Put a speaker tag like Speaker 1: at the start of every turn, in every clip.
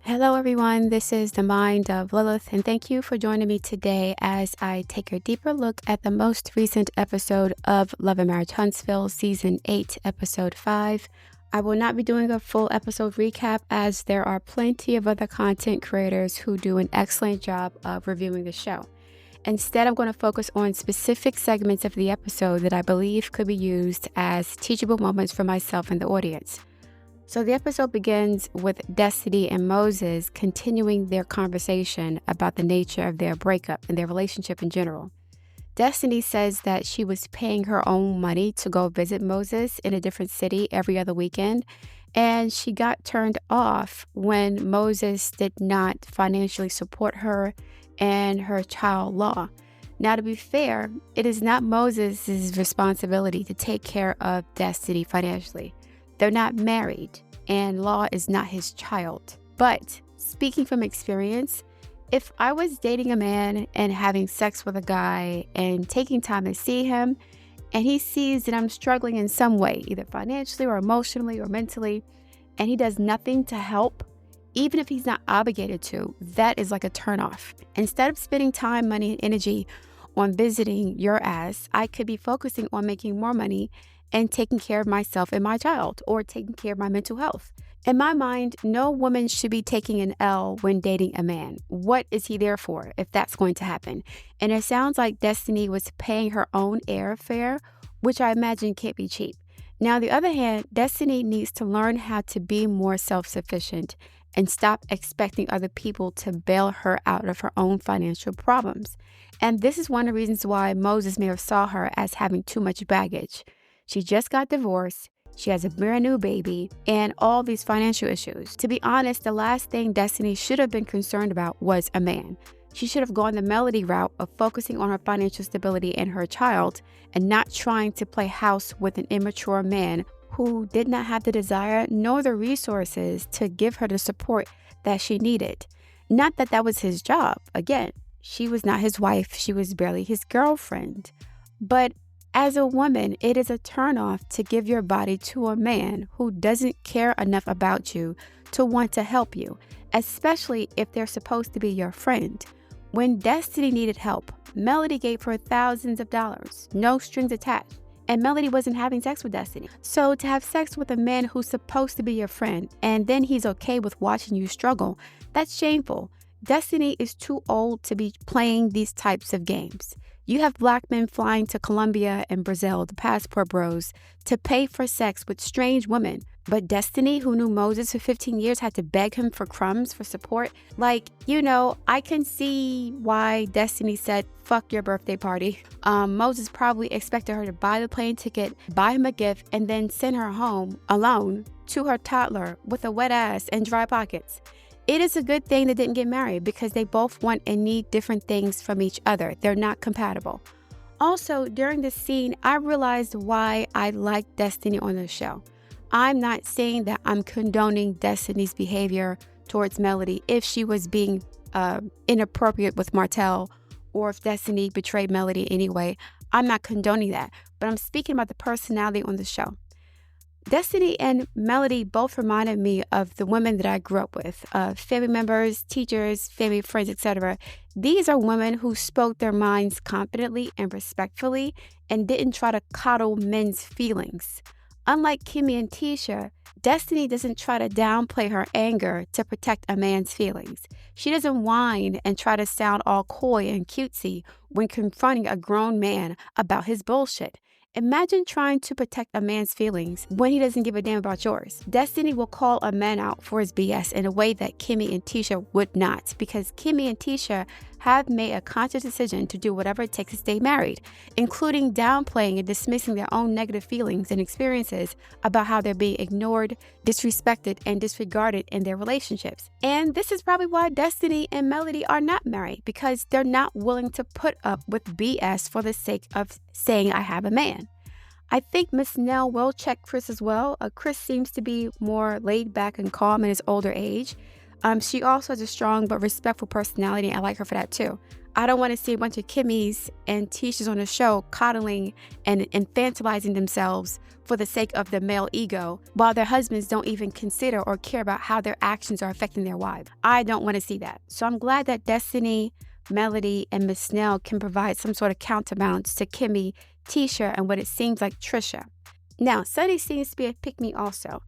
Speaker 1: Hello, everyone. This is the Mind of Lilith, and thank you for joining me today as I take a deeper look at the most recent episode of Love and Marriage Huntsville, Season 8, Episode 5. I will not be doing a full episode recap as there are plenty of other content creators who do an excellent job of reviewing the show. Instead, I'm going to focus on specific segments of the episode that I believe could be used as teachable moments for myself and the audience. So the episode begins with Destiny and Moses continuing their conversation about the nature of their breakup and their relationship in general. Destiny says that she was paying her own money to go visit Moses in a different city every other weekend, and she got turned off when Moses did not financially support her and her child law. Now, to be fair, it is not Moses' responsibility to take care of Destiny financially. They're not married, and Law is not his child. But speaking from experience, if I was dating a man and having sex with a guy and taking time to see him, and he sees that I'm struggling in some way, either financially or emotionally or mentally, and he does nothing to help, even if he's not obligated to, that is like a turnoff. Instead of spending time, money, and energy on visiting your ass, I could be focusing on making more money and taking care of myself and my child, or taking care of my mental health. In my mind, no woman should be taking an L when dating a man. What is he there for if that's going to happen? And it sounds like Destiny was paying her own airfare, which I imagine can't be cheap. Now, on the other hand, Destiny needs to learn how to be more self-sufficient and stop expecting other people to bail her out of her own financial problems. And this is one of the reasons why Moses may have saw her as having too much baggage. She just got divorced, she has a brand new baby, and all these financial issues. To be honest, the last thing Destiny should have been concerned about was a man. She should have gone the Melody route of focusing on her financial stability and her child, and not trying to play house with an immature man who did not have the desire nor the resources to give her the support that she needed. Not that that was his job. Again, she was not his wife, she was barely his girlfriend. But as a woman, it is a turnoff to give your body to a man who doesn't care enough about you to want to help you, especially if they're supposed to be your friend. When Destiny needed help, Melody gave her thousands of dollars, no strings attached, and Melody wasn't having sex with Destiny. So to have sex with a man who's supposed to be your friend, and then he's okay with watching you struggle, that's shameful. Destiny is too old to be playing these types of games. You have black men flying to Colombia and Brazil, the passport bros, to pay for sex with strange women. But Destiny, who knew Moses for 15 years, had to beg him for crumbs for support. I can see why Destiny said, fuck your birthday party. Moses probably expected her to buy the plane ticket, buy him a gift, and then send her home alone to her toddler with a wet ass and dry pockets. It is a good thing they didn't get married because they both want and need different things from each other. They're not compatible. Also, during this scene, I realized why I like Destiny on the show. I'm not saying that I'm condoning Destiny's behavior towards Melody if she was being inappropriate with Martell, or if Destiny betrayed Melody anyway. I'm not condoning that, but I'm speaking about the personality on the show. Destiny and Melody both reminded me of the women that I grew up with, family members, teachers, family friends, etc. These are women who spoke their minds confidently and respectfully and didn't try to coddle men's feelings. Unlike Kimmy and Trisha, Destiny doesn't try to downplay her anger to protect a man's feelings. She doesn't whine and try to sound all coy and cutesy when confronting a grown man about his bullshit. Imagine trying to protect a man's feelings when he doesn't give a damn about yours. Destiny will call a man out for his BS in a way that Kimmy and Trisha would not, because Kimmy and Trisha have made a conscious decision to do whatever it takes to stay married, including downplaying and dismissing their own negative feelings and experiences about how they're being ignored, disrespected, and disregarded in their relationships. And this is probably why Destiny and Melody are not married, because they're not willing to put up with BS for the sake of saying I have a man. I think Miss Nell will check Chris as well. Chris seems to be more laid back and calm in his older age. She also has a strong but respectful personality. I like her for that too. I don't want to see a bunch of Kimmys and Tishas on the show coddling and infantilizing themselves for the sake of the male ego, while their husbands don't even consider or care about how their actions are affecting their wives. I don't want to see that. So I'm glad that Destiny, Melody, and Miss Snell can provide some sort of counterbalance to Kimmy, Tisha, and what it seems like Trisha. Now, Sunni seems to be a pick-me also.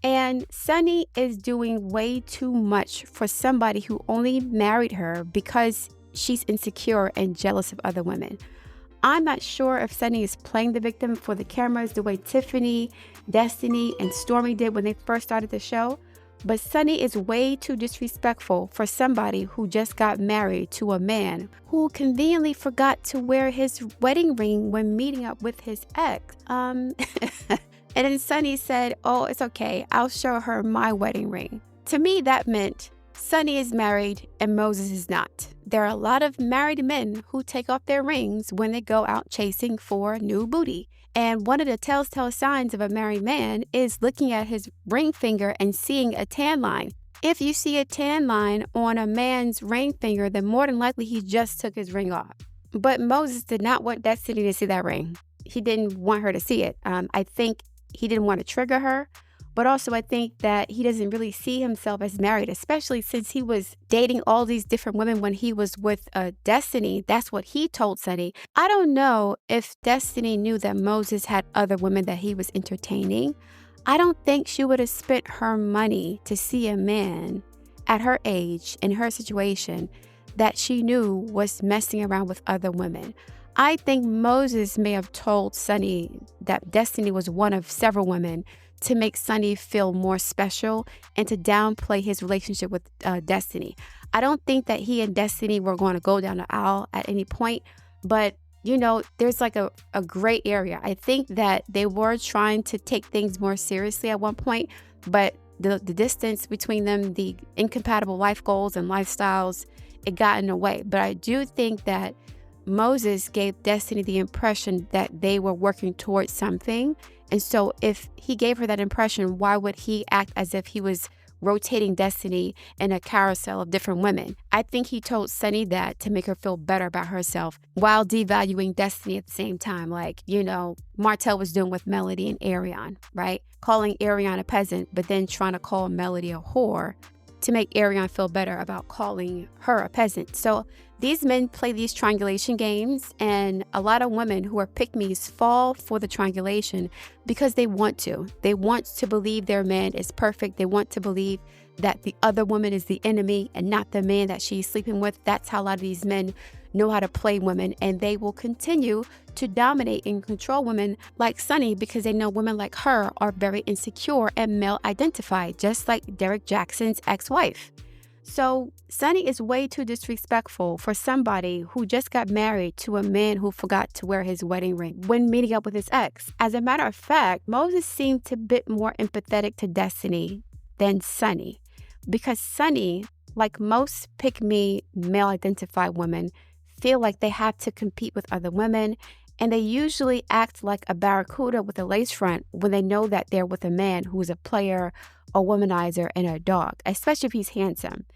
Speaker 1: And Sunni is doing way too much for somebody who only married her because she's insecure and jealous of other women. I'm not sure if Sunni is playing the victim for the cameras the way Tiffany, Destiny, and Stormy did when they first started the show, but Sunni is way too disrespectful for somebody who just got married to a man who conveniently forgot to wear his wedding ring when meeting up with his ex. And then Sunni said, "Oh, it's okay. I'll show her my wedding ring." To me, that meant Sunni is married and Moses is not. There are a lot of married men who take off their rings when they go out chasing for new booty. And one of the telltale signs of a married man is looking at his ring finger and seeing a tan line. If you see a tan line on a man's ring finger, then more than likely he just took his ring off. But Moses did not want Destiny to see that ring. He didn't want her to see it. I think he didn't want to trigger her. But also, I think that he doesn't really see himself as married, especially since he was dating all these different women when he was with Destiny. That's what he told Sunni. I don't know if Destiny knew that Moses had other women that he was entertaining. I don't think she would have spent her money to see a man at her age, in her situation, that she knew was messing around with other women. I think Moses may have told Sunni that Destiny was one of several women to make Sunni feel more special and to downplay his relationship with Destiny. I don't think that he and Destiny were going to go down the aisle at any point, but there's like a gray area. I think that they were trying to take things more seriously at one point, but the distance between them, the incompatible life goals and lifestyles, it got in the way. But I do think that Moses gave Destiny the impression that they were working towards something. And so if he gave her that impression, why would he act as if he was rotating Destiny in a carousel of different women? I think he told Sunni that to make her feel better about herself while devaluing Destiny at the same time. Like, Martell was doing with Melody and Ariane, right? Calling Ariane a peasant, but then trying to call Melody a whore to make Ariane feel better about calling her a peasant. So these men play these triangulation games, and a lot of women who are pick-me's fall for the triangulation because they want to. They want to believe their man is perfect. They want to believe that the other woman is the enemy and not the man that she's sleeping with. That's how a lot of these men know how to play women, and they will continue to dominate and control women like Sunni because they know women like her are very insecure and male identified, just like Derek Jackson's ex-wife. So Sunni is way too disrespectful for somebody who just got married to a man who forgot to wear his wedding ring when meeting up with his ex. As a matter of fact, Moses seemed a bit more empathetic to Destiny than Sunni, because Sunni, like most pick-me male-identified women, feel like they have to compete with other women, and they usually act like a barracuda with a lace front when they know that they're with a man who's a player, a womanizer, and a dog, especially if he's handsome.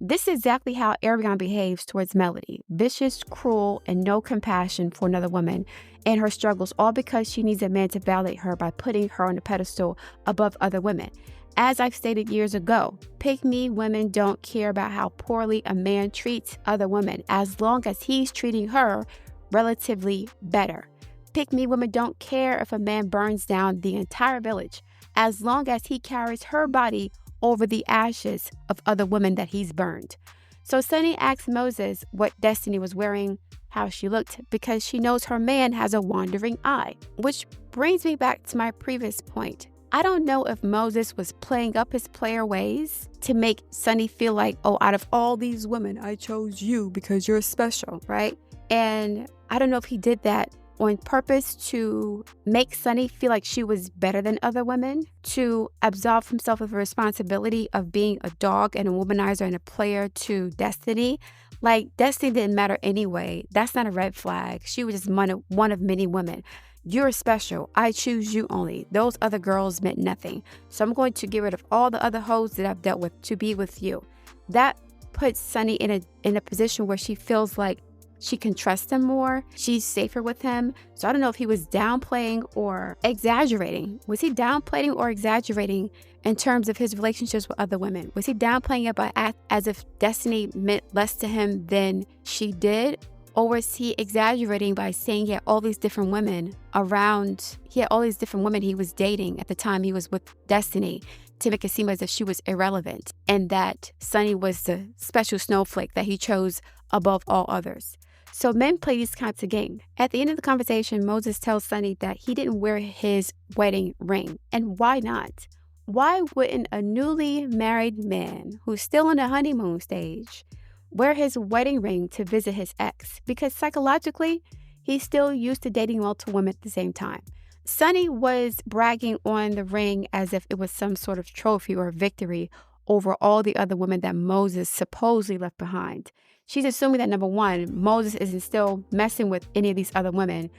Speaker 1: This is exactly how Ariane behaves towards Melody. Vicious, cruel, and no compassion for another woman and her struggles, all because she needs a man to validate her by putting her on a pedestal above other women. As I've stated years ago, pick-me women don't care about how poorly a man treats other women as long as he's treating her relatively better. Pick-me women don't care if a man burns down the entire village as long as he carries her body over the ashes of other women that he's burned. So Sunni asked Moses what Destiny was wearing, how she looked, because she knows her man has a wandering eye. Which brings me back to my previous point. I don't know if Moses was playing up his player ways to make Sunni feel like, oh, out of all these women, I chose you because you're special, right? And I don't know if he did that on purpose to make Sunni feel like she was better than other women, to absolve himself of the responsibility of being a dog and a womanizer and a player to Destiny. Like, Destiny didn't matter anyway. That's not a red flag. She was just one of many women. You're special. I choose you only. Those other girls meant nothing. So I'm going to get rid of all the other hoes that I've dealt with to be with you. that puts Sunni in a position where she feels like she can trust him more. She's safer with him. So I don't know if he was downplaying or exaggerating. Was he downplaying or exaggerating in terms of his relationships with other women? Was he downplaying it by as if Destiny meant less to him than she did? Or was he exaggerating by saying he had all these different women around? He had all these different women he was dating at the time he was with Destiny to make it seem as if she was irrelevant and that Sunni was the special snowflake that he chose above all others. So men play these kinds of games. At the end of the conversation, Moses tells Sunni that he didn't wear his wedding ring. And why not? Why wouldn't a newly married man who's still in the honeymoon stage wear his wedding ring to visit his ex? Because psychologically, he's still used to dating multiple women at the same time. Sunni was bragging on the ring as if it was some sort of trophy or victory over all the other women that Moses supposedly left behind. She's assuming that, number one, Moses isn't still messing with any of these other women,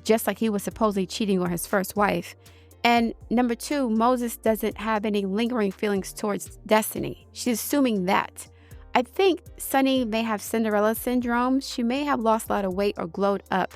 Speaker 1: just like he was supposedly cheating on his first wife. And number two, Moses doesn't have any lingering feelings towards Destiny. She's assuming that. I think Sunni may have Cinderella syndrome. She may have lost a lot of weight or glowed up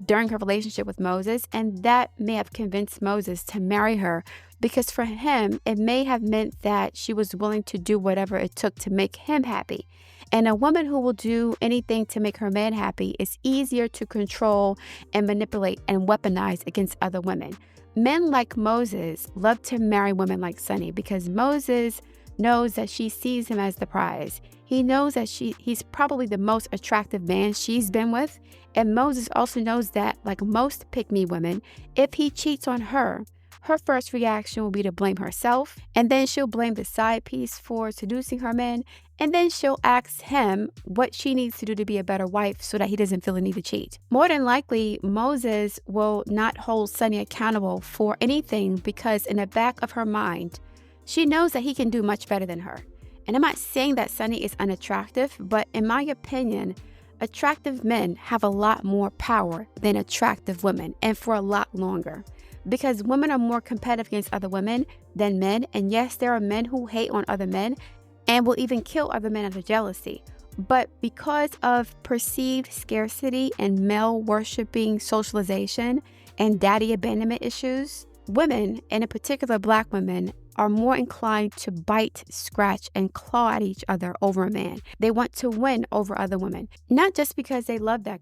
Speaker 1: during her relationship with Moses, and that may have convinced Moses to marry her because for him, it may have meant that she was willing to do whatever it took to make him happy. And a woman who will do anything to make her man happy is easier to control and manipulate and weaponize against other women. Men like Moses love to marry women like Sunni because Moses knows that she sees him as the prize. He knows that he's probably the most attractive man she's been with. And Moses also knows that, like most pick-me women, if he cheats on her, her first reaction will be to blame herself, and then she'll blame the side piece for seducing her man, and then she'll ask him what she needs to do to be a better wife so that he doesn't feel the need to cheat. More than likely, Moses will not hold Sunni accountable for anything because in the back of her mind, she knows that he can do much better than her. And I'm not saying that Sunni is unattractive, but in my opinion, attractive men have a lot more power than attractive women, and for a lot longer. Because women are more competitive against other women than men. And yes, there are men who hate on other men and will even kill other men out of jealousy. But because of perceived scarcity and male worshiping socialization and daddy abandonment issues, women, and in particular Black women, are more inclined to bite, scratch, and claw at each other over a man. They want to win over other women, not just because they love that,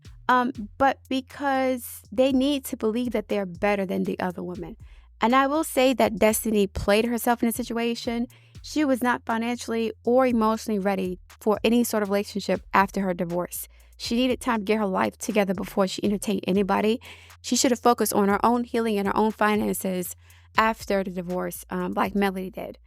Speaker 1: but because they need to believe that they're better than the other woman. And I will say that Destiny played herself in a situation. She was not financially or emotionally ready for any sort of relationship after her divorce. She needed time to get her life together before she entertained anybody. She should have focused on her own healing and her own finances after the divorce, like Melody did.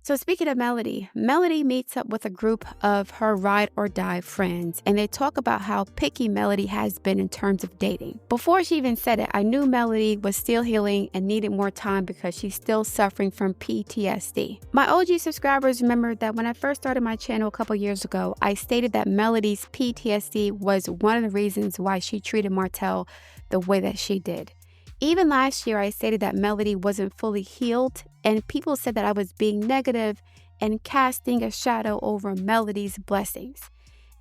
Speaker 1: So speaking of Melody meets up with a group of her ride or die friends, and they talk about how picky Melody has been in terms of dating. Before she even said it, I knew Melody was still healing and needed more time because she's still suffering from PTSD. My OG subscribers remember that when I first started my channel a couple years ago, I stated that Melody's PTSD was one of the reasons why she treated Martell the way that she did. Even last year, I stated that Melody wasn't fully healed, and people said that I was being negative and casting a shadow over Melody's blessings.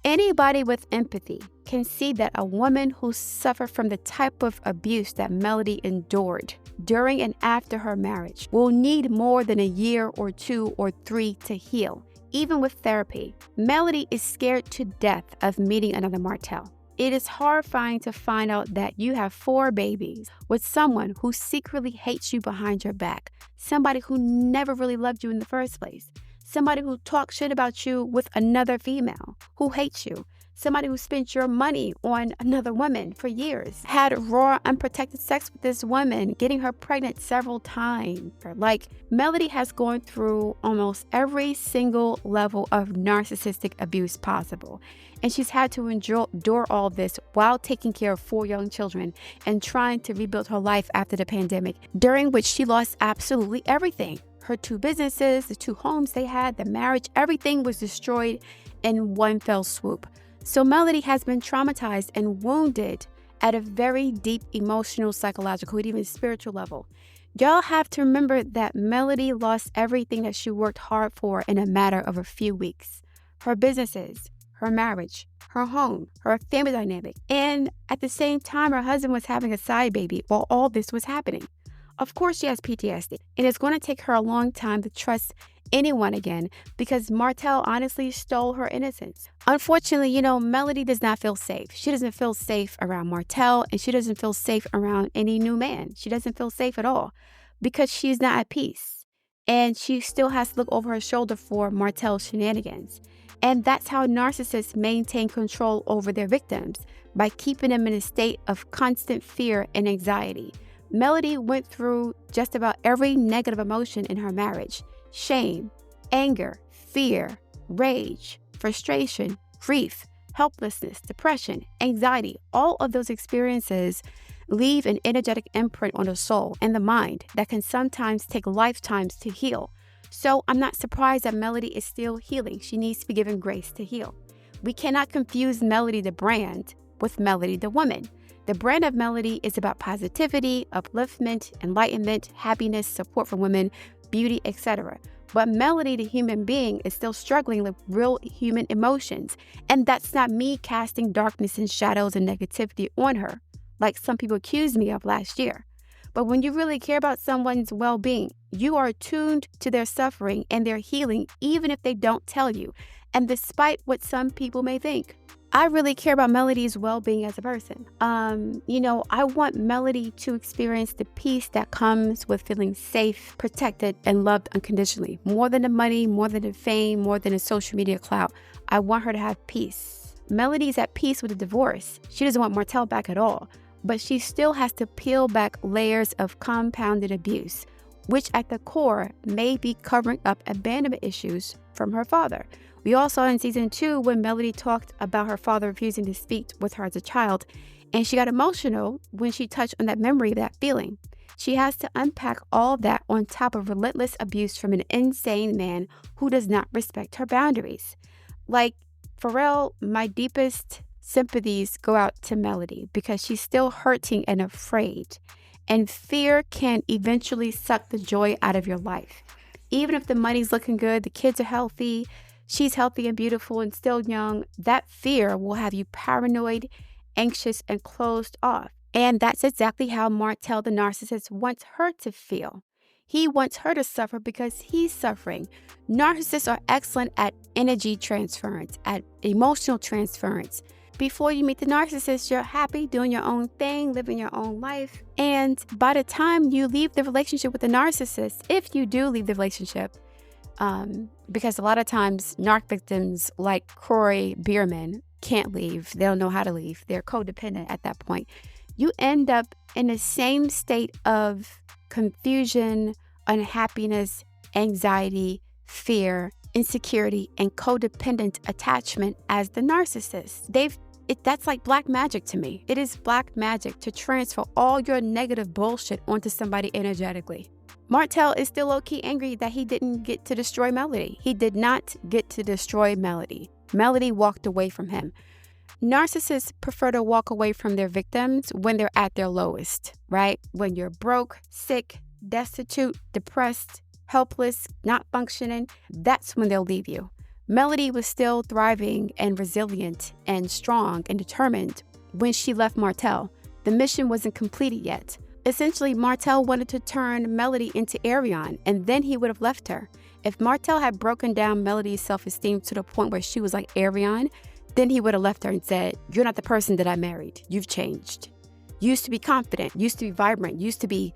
Speaker 1: Anybody with empathy can see that a woman who suffered from the type of abuse that Melody endured during and after her marriage will need more than a year or 2 or 3 to heal. Even with therapy, Melody is scared to death of meeting another Martell. It is horrifying to find out that you have 4 babies with someone who secretly hates you behind your back, somebody who never really loved you in the first place, somebody who talks shit about you with another female, who hates you, somebody who spent your money on another woman for years, had raw, unprotected sex with this woman, getting her pregnant several times. Like, Melody has gone through almost every single level of narcissistic abuse possible. And she's had to endure all this while taking care of 4 young children and trying to rebuild her life after the pandemic, during which she lost absolutely everything. Her 2 businesses, the 2 homes they had, the marriage, everything was destroyed in one fell swoop. So Melody has been traumatized and wounded at a very deep emotional, psychological, and even spiritual level. Y'all have to remember that Melody lost everything that she worked hard for in a matter of a few weeks. her businesses, her marriage, her home, her family dynamic. And at the same time, her husband was having a side baby while all this was happening. Of course, she has PTSD, and it's going to take her a long time to trust anyone again because Martell honestly stole her innocence. Unfortunately, Melody does not feel safe. She doesn't feel safe around Martell, and she doesn't feel safe around any new man. She doesn't feel safe at all because she's not at peace. And she still has to look over her shoulder for Martell's shenanigans. And that's how narcissists maintain control over their victims, by keeping them in a state of constant fear and anxiety. Melody went through just about every negative emotion in her marriage: shame, anger, fear, rage, frustration, grief, helplessness, depression, anxiety. All of those experiences leave an energetic imprint on the soul and the mind that can sometimes take lifetimes to heal. So I'm not surprised that Melody is still healing. She needs to be given grace to heal. We cannot confuse Melody the brand with Melody the woman. The brand of Melody is about positivity, upliftment, enlightenment, happiness, support for women, beauty, etc. But Melody, the human being, is still struggling with real human emotions. And that's not me casting darkness and shadows and negativity on her, like some people accused me of last year. But when you really care about someone's well-being, you are attuned to their suffering and their healing, even if they don't tell you. And despite what some people may think, I really care about Melody's well-being as a person. I want Melody to experience the peace that comes with feeling safe, protected, and loved unconditionally. More than the money, more than the fame, more than the social media clout. I want her to have peace. Melody's at peace with the divorce. She doesn't want Martell back at all. But she still has to peel back layers of compounded abuse, which at the core may be covering up abandonment issues from her father. We all saw in season 2 when Melody talked about her father refusing to speak with her as a child, and she got emotional when she touched on that memory of that feeling. She has to unpack all that on top of relentless abuse from an insane man who does not respect her boundaries. Like, for real, my deepest sympathies go out to Melody because she's still hurting and afraid. And fear can eventually suck the joy out of your life. Even if the money's looking good, the kids are healthy, she's healthy and beautiful and still young, that fear will have you paranoid, anxious, and closed off. And that's exactly how Martell the narcissist wants her to feel. He wants her to suffer because he's suffering. Narcissists are excellent at energy transference, at emotional transference. Before you meet the narcissist, you're happy, doing your own thing, living your own life. And by the time you leave the relationship with the narcissist, if you do leave the relationship, because a lot of times narc victims like Corey Bierman can't leave. They don't know how to leave. They're codependent at that point. You end up in the same state of confusion, unhappiness, anxiety, fear, insecurity, and codependent attachment as the narcissist. That's like black magic to me. It is black magic to transfer all your negative bullshit onto somebody energetically. Martell is still low-key angry that he didn't get to destroy Melody. He did not get to destroy Melody. Melody walked away from him. Narcissists prefer to walk away from their victims when they're at their lowest, right? When you're broke, sick, destitute, depressed, helpless, not functioning, that's when they'll leave you. Melody was still thriving and resilient and strong and determined when she left Martell. The mission wasn't completed yet. Essentially, Martell wanted to turn Melody into Arion, and then he would have left her. If Martell had broken down Melody's self-esteem to the point where she was like Arion, then he would have left her and said, "You're not the person that I married. You've changed. You used to be confident, used to be vibrant, used to be,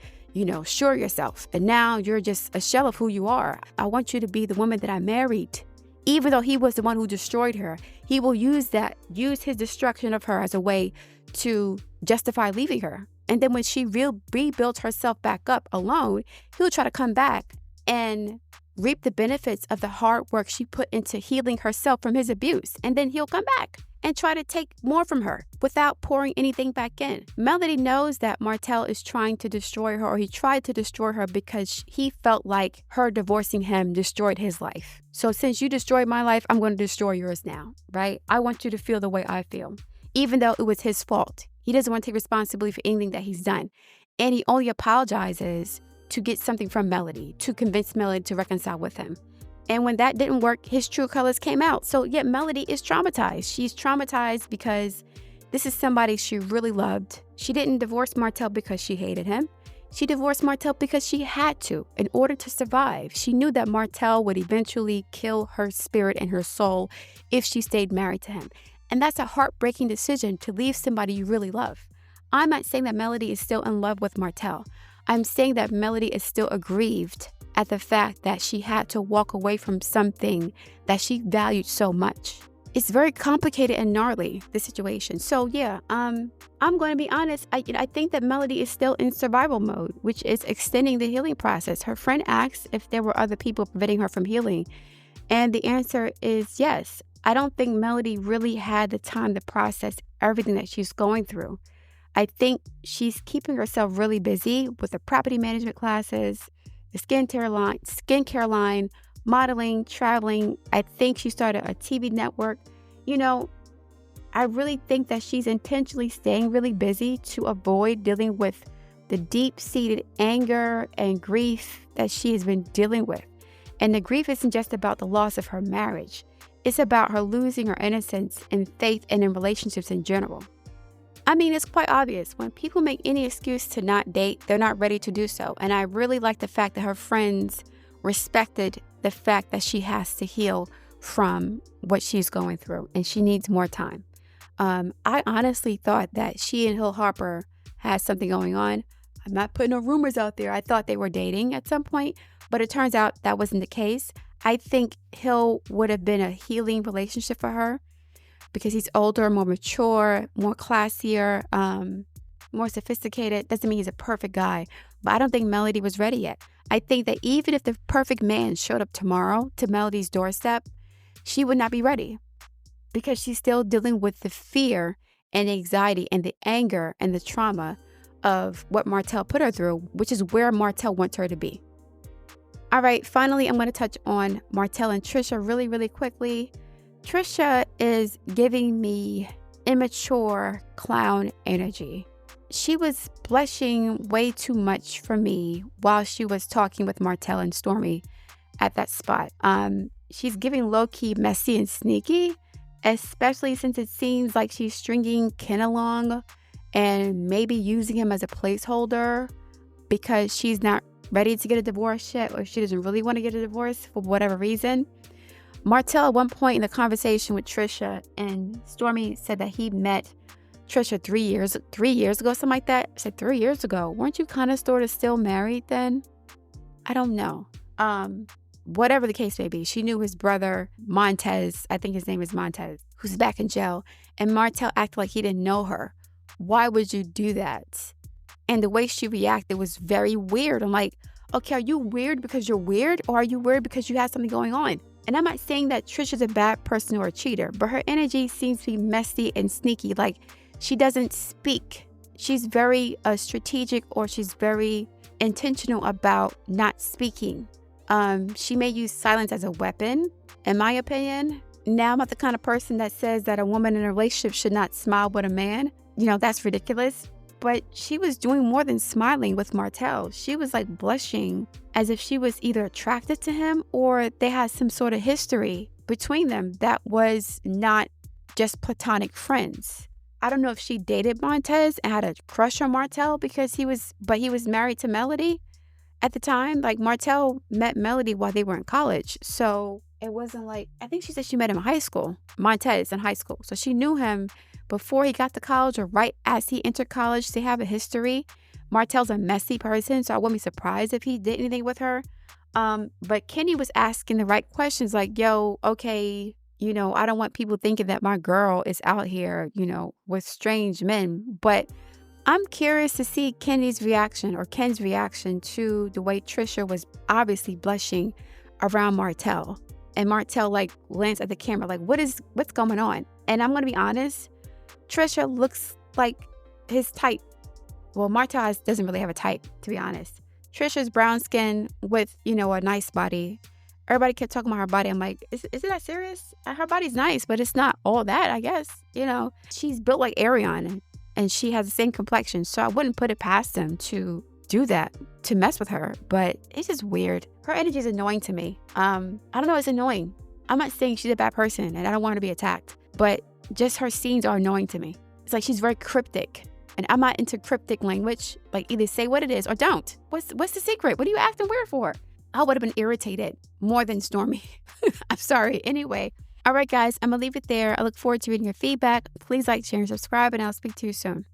Speaker 1: sure of yourself. And now you're just a shell of who you are. I want you to be the woman that I married." Even though he was the one who destroyed her, he will use his destruction of her as a way to justify leaving her. And then when she rebuilds herself back up alone, he'll try to come back and reap the benefits of the hard work she put into healing herself from his abuse. And then he'll come back and try to take more from her without pouring anything back in. Melody knows that Martell is trying to destroy her, or he tried to destroy her because he felt like her divorcing him destroyed his life. So since you destroyed my life, I'm going to destroy yours now, right? I want you to feel the way I feel, even though it was his fault. He doesn't want to take responsibility for anything that he's done. And he only apologizes to get something from Melody, to convince Melody to reconcile with him. And when that didn't work, his true colors came out. So yeah, Melody is traumatized. She's traumatized because this is somebody she really loved. She didn't divorce Martell because she hated him. She divorced Martell because she had to in order to survive. She knew that Martell would eventually kill her spirit and her soul if she stayed married to him. And that's a heartbreaking decision to leave somebody you really love. I'm not saying that Melody is still in love with Martell. I'm saying that Melody is still aggrieved at the fact that she had to walk away from something that she valued so much. It's very complicated and gnarly, the situation. So yeah, I'm going to be honest. I think that Melody is still in survival mode, which is extending the healing process. Her friend asked if there were other people preventing her from healing. And the answer is yes. I don't think Melody really had the time to process everything that she's going through. I think she's keeping herself really busy with the property management classes, the skincare line, modeling, traveling. I think she started a TV network. I really think that she's intentionally staying really busy to avoid dealing with the deep-seated anger and grief that she has been dealing with. And the grief isn't just about the loss of her marriage. It's about her losing her innocence and faith and in relationships in general. I mean, it's quite obvious. When people make any excuse to not date, they're not ready to do so. And I really like the fact that her friends respected the fact that she has to heal from what she's going through and she needs more time. I honestly thought that she and Hill Harper had something going on. I'm not putting no rumors out there. I thought they were dating at some point, but it turns out that wasn't the case. I think Hill would have been a healing relationship for her because he's older, more mature, more classier, more sophisticated. Doesn't mean he's a perfect guy, but I don't think Melody was ready yet. I think that even if the perfect man showed up tomorrow to Melody's doorstep, she would not be ready because she's still dealing with the fear and anxiety and the anger and the trauma of what Martell put her through, which is where Martell wants her to be. All right, finally, I'm going to touch on Martell and Trisha really, really quickly. Trisha is giving me immature clown energy. She was blushing way too much for me while she was talking with Martell and Stormy at that spot. She's giving low-key messy and sneaky, especially since it seems like she's stringing Ken along and maybe using him as a placeholder because she's not ready to get a divorce yet or she doesn't really want to get a divorce for whatever reason. Martell at one point in the conversation with Trisha and Stormy said that he met Trisha 3 years ago, something like that. I said 3 years ago. Weren't you kind of sort of still married then? I don't know. Whatever the case may be, she knew his brother, Montez, I think his name is Montez, who's back in jail. And Martell acted like he didn't know her. Why would you do that? And the way she reacted was very weird. I'm like, okay, are you weird because you're weird? Or are you weird because you have something going on? And I'm not saying that Trisha's a bad person or a cheater, but her energy seems to be messy and sneaky. Like, she doesn't speak. She's very strategic or she's very intentional about not speaking. She may use silence as a weapon, in my opinion. Now, I'm not the kind of person that says that a woman in a relationship should not smile with a man. That's ridiculous. But she was doing more than smiling with Martell. She was like blushing as if she was either attracted to him or they had some sort of history between them that was not just platonic friends. I don't know if she dated Montez and had a crush on Martell because he was married to Melody at the time. Like, Martell met Melody while they were in college. So it wasn't like, I think she said she met him in high school, Montez in high school. So she knew him before he got to college or right as he entered college. They have a history. Martell's a messy person, so I wouldn't be surprised if he did anything with her. But Kenny was asking the right questions like, yo, okay, I don't want people thinking that my girl is out here, with strange men. But I'm curious to see Ken's reaction to the way Trisha was obviously blushing around Martell. And Martell glanced at the camera like, what's going on? And I'm going to be honest, Trisha looks like his type. Well, Martell doesn't really have a type, to be honest. Trisha's brown skin with, a nice body. Everybody kept talking about her body. I'm like, is it that serious? Her body's nice, but it's not all that, I guess. She's built like Ariana and she has the same complexion. So I wouldn't put it past them to do that to mess with her, but it's just weird. Her energy is annoying to me. I don't know, it's annoying. I'm not saying she's a bad person and I don't want her to be attacked, but just her scenes are annoying to me. It's like she's very cryptic, and I'm not into cryptic language. Like, either say what it is or don't. What's the secret? What are you acting weird for? I would have been irritated more than Stormy. I'm sorry. Anyway. All right, guys, I'm going to leave it there. I look forward to reading your feedback. Please like, share, and subscribe, and I'll speak to you soon.